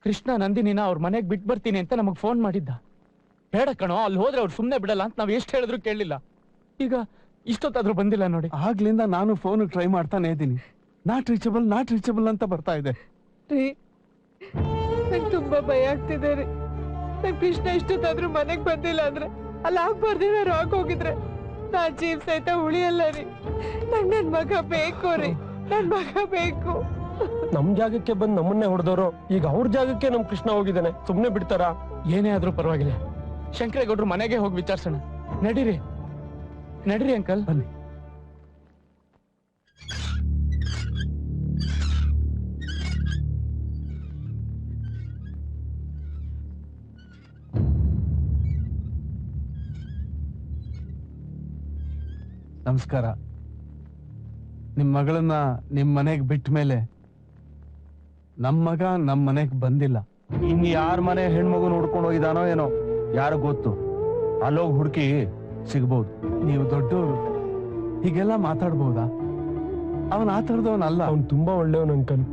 ಕೃಷ್ಣ ನಂದಿನಿನ ಅವ್ರ ಮನೆಗೆ ಬಿಟ್ಟು ಬರ್ತೀನಿ ಅಂತ ನಮಗ್ ಫೋನ್ ಮಾಡಿದ್ದ. ಬೇಡ ಕಣೋ, ಅಲ್ಲಿ ಹೋದ್ರೆ ಅವ್ರು ಸುಮ್ನೆ ಬಿಡಲ್ಲ ಅಂತ ನಾವ್ ಎಷ್ಟು ಹೇಳಿದ್ರು ಕೇಳಲಿಲ್ಲ. ಈಗ ಇಷ್ಟೊತ್ತಾದ್ರೂ ಬಂದಿಲ್ಲ ನೋಡಿ. ಆಗ್ಲಿಂದ ನಾನು ಫೋನ್ ಟ್ರೈ ಮಾಡ್ತಾನೆ ಇದ್ದೀನಿ. ನಾಟ್ ರೀಚಬಲ್ ಅಂತ ಬರ್ತಾ ಇದೆ. ನಂಗೆ ತುಂಬಾ ಭಯ ಆಗ್ತಿದೆ ರೀ. ನನ್ ಕೃಷ್ಣ ಇಷ್ಟೊತ್ತಾದ್ರೂ ಮನೆಗ್ ಬಂದಿಲ್ಲ ಅಂದ್ರೆ ಅಲ್ಲಿ ಆಗ್ಬಾರ್ದೇನಾರು ಆಗೋಗಿದ್ರೆ ನಾ ಜೀವ್ ಸಹಿತ ಉಳಿಯಲ್ಲ ರೀ. ನನ್ ಮಗ ಬೇಕು ರೀ, ನನ್ ಮಗ ಬೇಕು. ನಮ್ ಜಾಗಕ್ಕೆ ಬಂದ್ ನಮ್ಮನ್ನೇ ಹೊಡೆದವರು ಈಗ ಅವ್ರ ಜಾಗಕ್ಕೆ ನಮ್ ಕೃಷ್ಣ ಹೋಗಿದ್ದಾನೆ, ಸುಮ್ನೆ ಬಿಡ್ತಾರ? ಏನೇ ಆದ್ರೂ ಪರವಾಗಿಲ್ಲ, ಶಂಕರೇಗೌಡ್ರು ಮನೆಗೆ ಹೋಗಿ ವಿಚಾರಿಸೋಣ. ನಡೀರಿ ನಡೀರಿ ಅಂಕಲ್. ಬನ್ನಿ. ನಮಸ್ಕಾರ. ನಿಮ್ ಮಗಳನ್ನ ನಿಮ್ ಮನೆಗ್ ಬಿಟ್ಟ ಮೇಲೆ ನಮ್ ಮಗ ನಮ್ ಮನೆಗ್ ಬಂದಿಲ್ಲ. ಇನ್ ಯಾರ ಮನೆ ಹೆಣ್ಮಗು ನೋಡ್ಕೊಂಡು ಹೋಗಿದಾನೋ ಏನೋ, ಯಾರು ಗೊತ್ತು. ಅಲ್ಲೋಗಿ ಹುಡುಕಿ ಸಿಗ್ಬಹುದು. ನೀವು ದೊಡ್ಡವರು, ಹೀಗೆಲ್ಲ ಮಾತಾಡ್ಬೋದಾ? ಅವನ್ ಆತರದವನಲ್ಲ. ಅವ್ನು ತುಂಬಾ ಒಳ್ಳೆಯವನ್ ಅಂಕಲ್.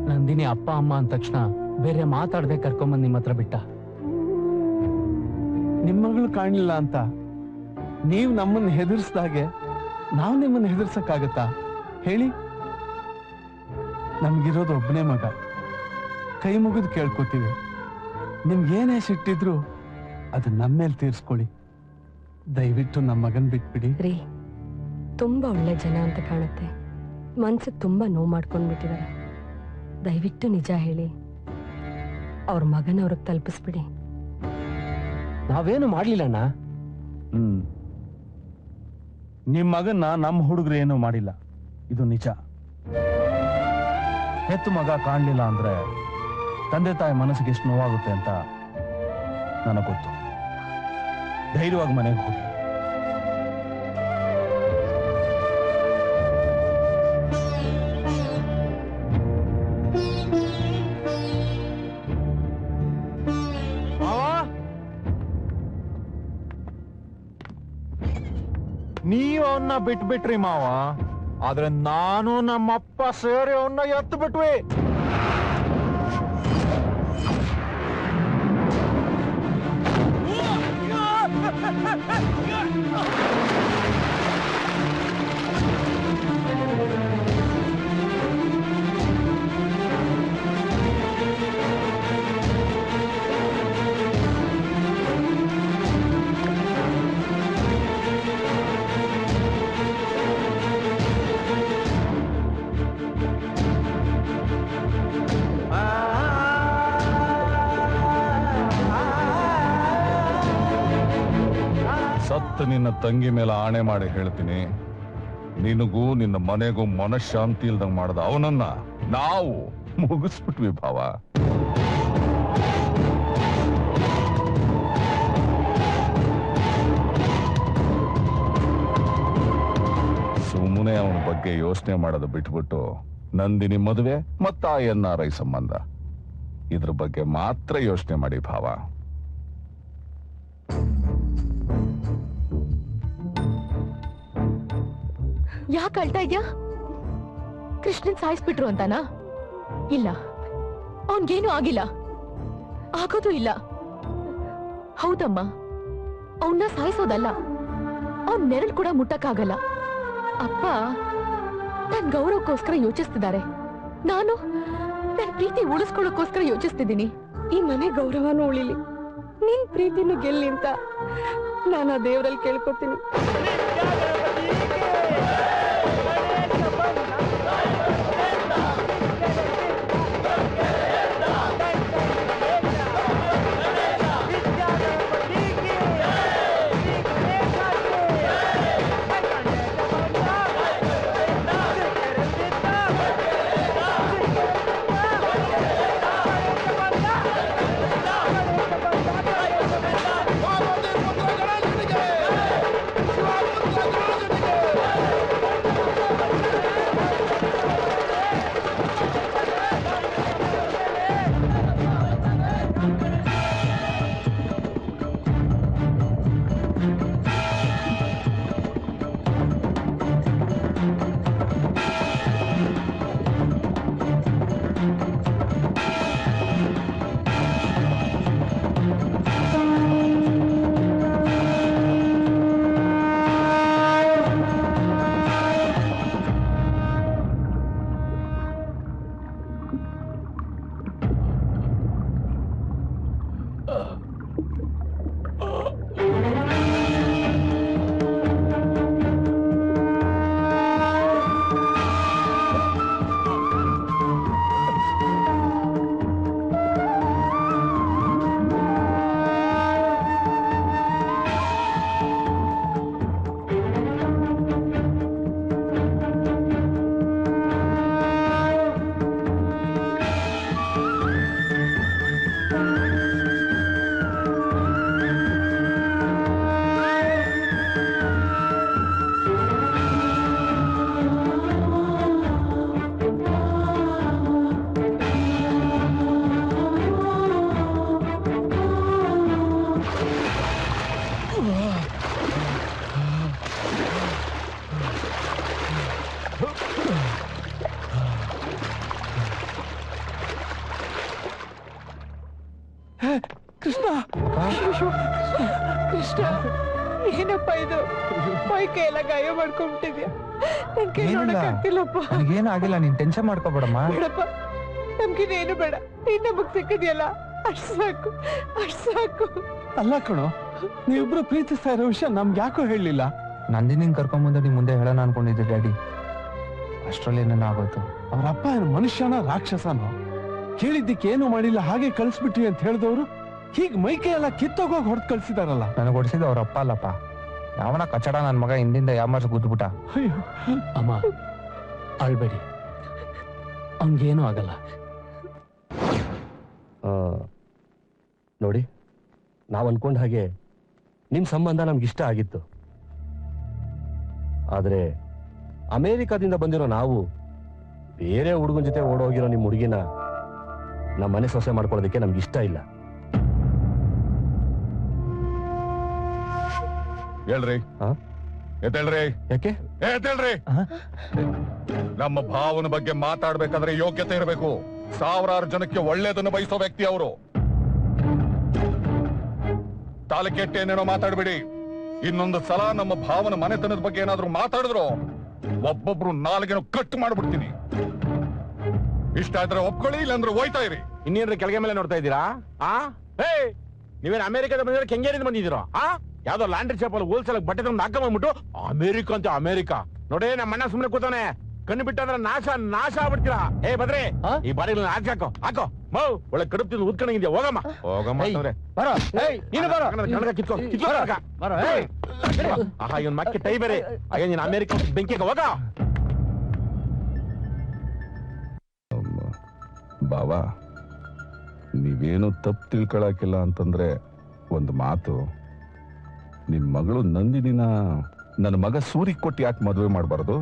ನಂದಿನಿ ಅಪ್ಪ ಅಮ್ಮ ಅಂದ ತಕ್ಷಣ ಬೇರೆ ಮಾತಾಡದೆ ಕರ್ಕೊಂಬಂದ್ ನಿಮ್ಮ ಹತ್ರ ಬಿಟ್ಟ. ನಿಮ್ ಮಗಳು ಕಾಣಲಿಲ್ಲ ಅಂತ ನೀವ್ ನಮ್ಮನ್ನ ಹೆದರ್ಸ್ದಾಗೆ ನಾವ್ ನಿಮ್ಮನ್ನ ಹೆದರ್ಸಕ್ಕಾಗತ್ತಾ ಹೇಳಿ? ನಮ್ಗಿರೋದು ಒಬ್ಬನೇ ಮಗ. ಕೈ ಮುಗಿದು ಕೇಳ್ಕೊತೀವಿ, ನಿಮ್ಗೇನೇ ಸಿಟ್ಟಿದ್ರು ಅದನ್ನ ನಮ್ಮೇಲೆ ತೀರ್ಸ್ಕೊಳ್ಳಿ. ದಯವಿಟ್ಟು ನಮ್ಮ ಮಗನ್ ಬಿಟ್ಬಿಡಿ. ರೀ, ತುಂಬಾ ಒಳ್ಳೆ ಜನ ಅಂತ ಕಾಣುತ್ತೆ. ಮನ್ಸಿಗೆ ತುಂಬಾ ನೋವು ಮಾಡ್ಕೊಂಡ್ಬಿಟ್ಟಿದ್ದಾರೆ. ದಯವಿಟ್ಟು ನಿಜ ಹೇಳಿ ಅವ್ರ ಮಗನ ಅವ್ರಿಗೆ ತಲುಪಿಸ್ಬಿಡಿ. ನಾವೇನು ಮಾಡ್ಲಿಲ್ಲಣ್ಣ. ನಿಮ್ ಮಗನ್ನ ನಮ್ಮ ಹುಡುಗರು ಏನು ಮಾಡಿಲ್ಲ, ಇದು ನಿಜ. ಹೆತ್ತು ಮಗ ಕಾಣ್ಲಿಲ್ಲ ಅಂದ್ರೆ ತಂದೆ ತಾಯಿ ಮನಸ್ಸಿಗೆ ಎಷ್ಟು ನೋವಾಗುತ್ತೆ ಅಂತ ನನಗೆ ಗೊತ್ತು. ಧೈರ್ಯವಾಗಿ ಮನೆಗೆ ಹೋಗಿ. ನೀವು ಅವನ್ನ ಬಿಟ್ಬಿಟ್ರಿ ಮಾವ, ಆದ್ರೆ ನಾನು ನಮ್ಮಪ್ಪ ಸೇರಿ ಅವನ್ನ ಎತ್ತು ಬಿಟ್ವಿ. ಸತ್ತ ನಿನ್ನ ತಂಗಿ ಮೇಲೆ ಆಣೆ ಮಾಡಿ ಹೇಳ್ತೀನಿ, ನಿನಗೂ ನಿನ್ನ ಮನೆಗೂ ಮನಃಶಾಂತಿ ಇಲ್ದಂಗ್ ಮಾಡ್ದ ಅವನನ್ನ ನಾವು ಮುಗಿಸ್ಬಿಟ್ವಿ ಭಾವ. ಸುಮ್ಮನೆ ಅವನ ಬಗ್ಗೆ ಯೋಚನೆ ಮಾಡೋದು ಬಿಟ್ಬಿಟ್ಟು ನಂದಿನಿ ಮದುವೆ ಮತ್ತ NRI ಸಂಬಂಧ ಇದ್ರ ಬಗ್ಗೆ ಮಾತ್ರ ಯೋಚನೆ ಮಾಡಿ ಭಾವ. ಯಾಕೆ ಅಳ್ತಾ ಇದ್ಯಾ? ಕೃಷ್ಣನ್ ಸಾಯಿಸ್ಬಿಟ್ರು ಅಂತಾನಾ? ಇಲ್ಲ, ಅವನ್ಗೇನು ಆಗಿಲ್ಲ, ಆಗೋದು ಇಲ್ಲ. ಹೌದಮ್ಮ, ಅವನ್ನ ಸಾಯಿಸೋದಲ್ಲ, ಅವನ್ ನೆರಳು ಕೂಡ ಮುಟ್ಟಕ್ಕಾಗಲ್ಲ. ಅಪ್ಪ ನನ್ ಗೌರವಕ್ಕೋಸ್ಕರ ಯೋಚಿಸ್ತಿದ್ದಾರೆ, ನಾನು ನನ್ ಪ್ರೀತಿ ಉಳಿಸ್ಕೊಳ್ಳೋಕೋಸ್ಕರ ಯೋಚಿಸ್ತಿದ್ದೀನಿ. ಈ ಮನೆ ಗೌರವನೂ ಉಳಿಲಿ, ನಿನ್ ಪ್ರೀತಿನೂ ಗೆಲ್ಲಿ ಅಂತ ನಾನು ಆ ದೇವರಲ್ಲಿ ಕೇಳ್ಕೊತೀನಿ. ಶಿವ ಕೃಷ್ಣ ಕೃಷ್ಣ ಏನಪ್ಪ ಇದು ಮೈ ಕೈಯೆಲ್ಲ ಗಾಯ ಮಾಡ್ಕೊಂಡ್ಬಿಟ್ಟಿದ್ಯಾ ನನ್ ಕೈ ನೋಡಕ್ಕಾಗ್ತಿಲ್ಲಪ್ಪ. ನನಗೇನು ಆಗಿಲ್ಲ, ನೀನ್ ಟೆನ್ಷನ್ ಮಾಡ್ಕೋಬೇಡಮ್ಮ. ಬೇಡಪ್ಪ, ನಮ್ಗಿನ್ನೇನು ಬೇಡ, ನೀನ್ ನಮಗ್ ಸಿಕ್ಕಿದ್ಯಲ್ಲ ಅಷ್ಟ್ ಸಾಕು, ಅಷ್ಟ್ ಸಾಕು. ಅಲ್ಲ ಕಣೋ, ನೀವಿಬ್ರು ಪ್ರೀತಿಸ್ತಾ ಇರೋ ವಿಷಯ ನಮ್ಗೆ ಯಾಕೋ ಹೇಳಲಿಲ್ಲ. ನಂದಿನಿನ್ ಕರ್ಕೊಂಬಂದು ನಿಮ್ ಮುಂದೆ ಹೇಳೋಣ ಅನ್ಕೊಂಡಿದ್ದೆ ಡ್ಯಾಡಿ, ಅಷ್ಟ್ರಲ್ಲಿ ಏನೇನೋ ಆಗೋಯ್ತು. ಅವ್ರ ಅಪ್ಪ ಏನು ಮನುಷ್ಯನ ರಾಕ್ಷಸನೋ? ಕೇಳಿದ್ದಕ್ಕೆ ಏನು ಮಾಡಿಲ್ಲ ಹಾಗೆ ಕಳಿಸ್ಬಿಟ್ರಿ ಅಂತ ಹೇಳಿದವರು ಹೀಗ್ ಮೈಕೈ ಎಲ್ಲ ಕಿತ್ತೋಗೋಗಿ ಹೊಡೆದು ಕಳ್ಸಿದಾರಲ್ಲ. ನನಗೆ ಹೊಡಿಸಿದ ಅವ್ರ ಅಪ್ಪ ಅಲ್ಲಪ್ಪ, ಯಾವನ ಕಚಡ ನನ್ ಮಗ ಹಿಂದಿಂದ ಯಾಮಾರ್ಸ್ ಗುದ್ಬಿಟ್ಟ. ಅಯ್ಯೋ ಅಮ್ಮ ಅಳ್ಬೇಡಿ, ಹಂಗೇನೂ ಆಗಲ್ಲ. ನೋಡಿ, ನಾವ್ ಅನ್ಕೊಂಡ ಹಾಗೆ ನಿಮ್ ಸಂಬಂಧ ನಮ್ಗೆ ಇಷ್ಟ ಆಗಿತ್ತು. ಆದ್ರೆ ಅಮೆರಿಕಾದಿಂದ ಬಂದಿರೋ ನಾವು ಬೇರೆ ಹುಡುಗನ ಜೊತೆ ಓಡೋಗಿರೋ ನಿಮ್ ಹುಡುಗಿನ ನಮ್ಮ ಮನೆ ಸೊಸೆ ಮಾಡ್ಕೊಳ್ಳೋದಕ್ಕೆ ನಮ್ಗೆ ಇಷ್ಟ ಇಲ್ಲ. ಹೇಳ್ರಿ, ಎದ್ದೇಳ್ರಿ. ಯಾಕೆ? ಎದ್ದೇಳ್ರಿ. ನಮ್ಮ ಭಾವನ ಬಗ್ಗೆ ಮಾತಾಡ್ಬೇಕಾದ್ರೆ ಯೋಗ್ಯತೆ ಇರಬೇಕು. ಸಾವಿರಾರು ಜನಕ್ಕೆ ಒಳ್ಳೇದನ್ನು ಬಯಸೋ ವ್ಯಕ್ತಿ ಅವರು. ತಾಲೆ ಕೆಟ್ಟೇನೇನೋ ಮಾತಾಡ್ಬಿಡಿ. ಇನ್ನೊಂದು ಸಲ ನಮ್ಮ ಭಾವನ ಮನೆತನದ ಬಗ್ಗೆ ಏನಾದ್ರೂ ಮಾತಾಡಿದ್ರು ಒಬ್ಬೊಬ್ರು ನಾಲ್ಗೇನೋ ಕಟ್ ಮಾಡ್ಬಿಡ್ತೀನಿ. ಇಷ್ಟ ಆದ್ರೆ ಒಪ್ಕೊಳ್ಳಿ, ಇಲ್ಲಾಂದ್ರೆ ಹೋಯ್ತಾ ಇರಿ. ಇನ್ನೇನ್ರ ಕೆಳಗೆ ಮೇಲೆ ನೋಡ್ತಾ ಇದ್ದೀರಾ? ನೀವೇನು ಅಮೆರಿಕದ ಬಂದಿರೋ ಕೆಂಗೇರಿಂದ ಬಂದಿದ್ದೀರೋ? ಯಾವ್ದೋ ಲ್ಯಾಂಡ್ರಿ ಶಾಪಲ್ಲಿ ಹೋಲ್ಸೇಲ್ ಬಟ್ಟೆ ತಗೊಂಡು ಹಾಕೊಂಡ್ಬಿಟ್ಟು ಅಮೆರಿಕ ಅಂತ ಅಮೆರಿಕ ನೋಡೇ ನಮ್ಮ ಅಣ್ಣ ಸುಮ್ಮನೆ ಕೂತಾನೆ. ಕಣ್ಣು ಬಿಟ್ಟಂದ್ರೆ ನಾಶ ನಾಶ ಆಗ್ಬಿಡ್ತೀರಾ. ಬದ್ರಿ ಈ ಬಾರಿಗಳನ್ನ ಹಾಕೋ ಹಾಕೋ ಮೌ ಒಳ್ಳೆ ಕಡುಪ್ ತಿಂದು ಉದ್ಕೊಂಡಿದ್ಯಾ. ಹೋಗಮ್ಮ ಹೋಗಮ್ಮ ಅಂದ್ರೆ ಆಹಾ ಇವನ್ ಮಕ್ಕೆ ಟೈ ಬೇರೆ. ಅಯ್ಯ ನೀನ್ ಅಮೆರಿಕ ಬೆಂಕಿಗೆ ಹೋಗ. ಬಾವಾ, ನೀವೇನು ತಪ್ಪು ತಿಳ್ಕೊಳಕಿಲ್ಲ ಅಂತಂದ್ರೆ ಒಂದು ಮಾತು. ನಿಮ್ ಮಗಳು ನಂದಿನಿನ ನನ್ನ ಮಗ ಸೂರಿ ಕೊಟ್ಟು ಯಾಕೆ ಮದುವೆ ಮಾಡಬಾರ್ದು?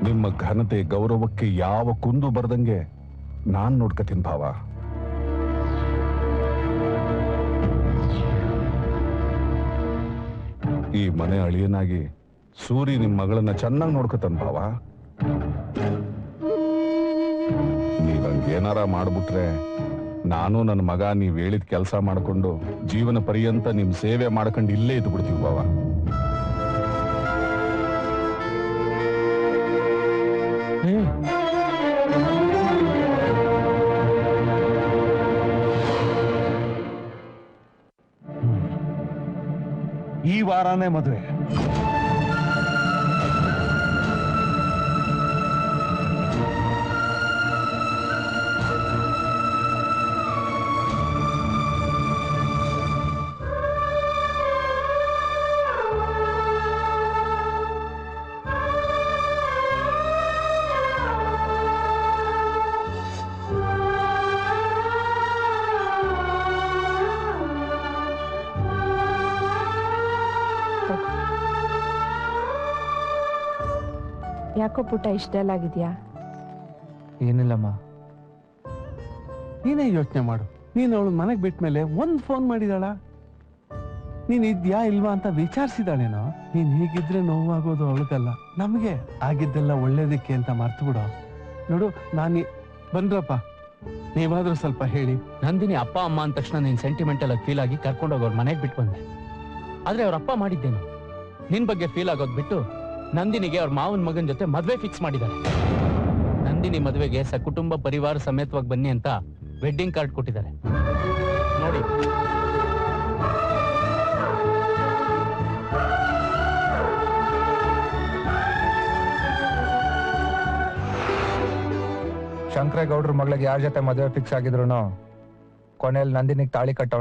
ನಿಮ್ಮ ಘನತೆ ಗೌರವಕ್ಕೆ ಯಾವ ಕುಂದು ಬರ್ದಂಗೆ ನಾನ್ ನೋಡ್ಕತೀನಿ ಭಾವ. ಈ ಮನೆ ಅಳಿಯನಾಗಿ ಸೂರಿ ನಿಮ್ ಮಗಳನ್ನ ಚೆನ್ನಾಗಿ ನೋಡ್ಕತಾನ ಭಾವ. ನೀವಂಗೇನಾರ ಮಾಡ್ಬಿಟ್ರೆ ನಾನು ನನ್ನ ಮಗ ನೀವ್ ಹೇಳಿದ ಕೆಲಸ ಮಾಡ್ಕೊಂಡು ಜೀವನ ಪರ್ಯಂತ ನಿಮ್ ಸೇವೆ ಮಾಡ್ಕೊಂಡು ಇಲ್ಲೇ ಇದ್ದು ಬಿಡ್ತೀವಿ ಬಾವ. ಈ ವಾರನೇ ಮದುವೆ. ಯಾಕೋ ಪುಟ್ಟ ಇಷ್ಟಲ್ಲಾಗಿದ್ಯಾ? ಏನಿಲ್ಲಮ್ಮ. ನೀನೇ ಯೋಚನೆ ಮಾಡು. ನೀನು ಅವಳು ಮನೆಗೆ ಬಿಟ್ಟ ಮೇಲೆ ಒಂದ್ ಫೋನ್ ಮಾಡಿದಾಳ? ನೀನ್ ಇದ್ಯಾ ಇಲ್ವಾ ಅಂತ ವಿಚಾರಿಸಿದಾಳೇನೋ? ನೀನ್ ಹೀಗಿದ್ರೆ ನೋವಾಗೋದು ಅವಳಿಗಲ್ಲ, ನಮಗೆ. ಆಗಿದ್ದೆಲ್ಲ ಒಳ್ಳೇದಕ್ಕೆ ಅಂತ ಮರ್ತು ಬಿಡೋ. ನೋಡು, ಬಂದ್ರಪ್ಪ, ನೀವಾದ್ರೂ ಸ್ವಲ್ಪ ಹೇಳಿ. ನಂದಿನಿ ಅಪ್ಪ ಅಮ್ಮ ಅಂದ ತಕ್ಷಣ ನೀನ್ ಸೆಂಟಿಮೆಂಟಲ್ ಆಗಿ ಫೀಲ್ ಆಗಿ ಕರ್ಕೊಂಡೋಗಿ ಅವ್ರ ಮನೆಗೆ ಬಿಟ್ಟು ಬಂದೆ. ಆದ್ರೆ ಅವ್ರ ಅಪ್ಪ ಮಾಡಿದ್ದೇನು? ನಿನ್ ಬಗ್ಗೆ ಫೀಲ್ ಆಗೋದ್ ಬಿಟ್ಟು ನಂದಿನಿಗೆ ಅವ್ರ ಮಾವನ ಮಗನ ಜೊತೆ ಮದ್ವೆ ಫಿಕ್ಸ್ ಮಾಡಿದ್ದಾರೆ. ನಂದಿನಿ ಮದುವೆಗೆ ಸಕುಟುಂಬ ಪರಿವಾರ ಸಮೇತವಾಗಿ ಬನ್ನಿ ಅಂತ ವೆಡ್ಡಿಂಗ್ ಕಾರ್ಡ್ ಕೊಟ್ಟಿದ್ದಾರೆ ನೋಡಿ. ಶಂಕರೇಗೌಡ್ರ ಮಗಳಿಗೆ ಯಾರ ಜೊತೆ ಮದುವೆ ಫಿಕ್ಸ್ ಆಗಿದ್ರು ಕೊನೆಯಲ್ಲಿ ನಂದಿನಿಗೆ ತಾಳಿ ಕಟ್ಟವ್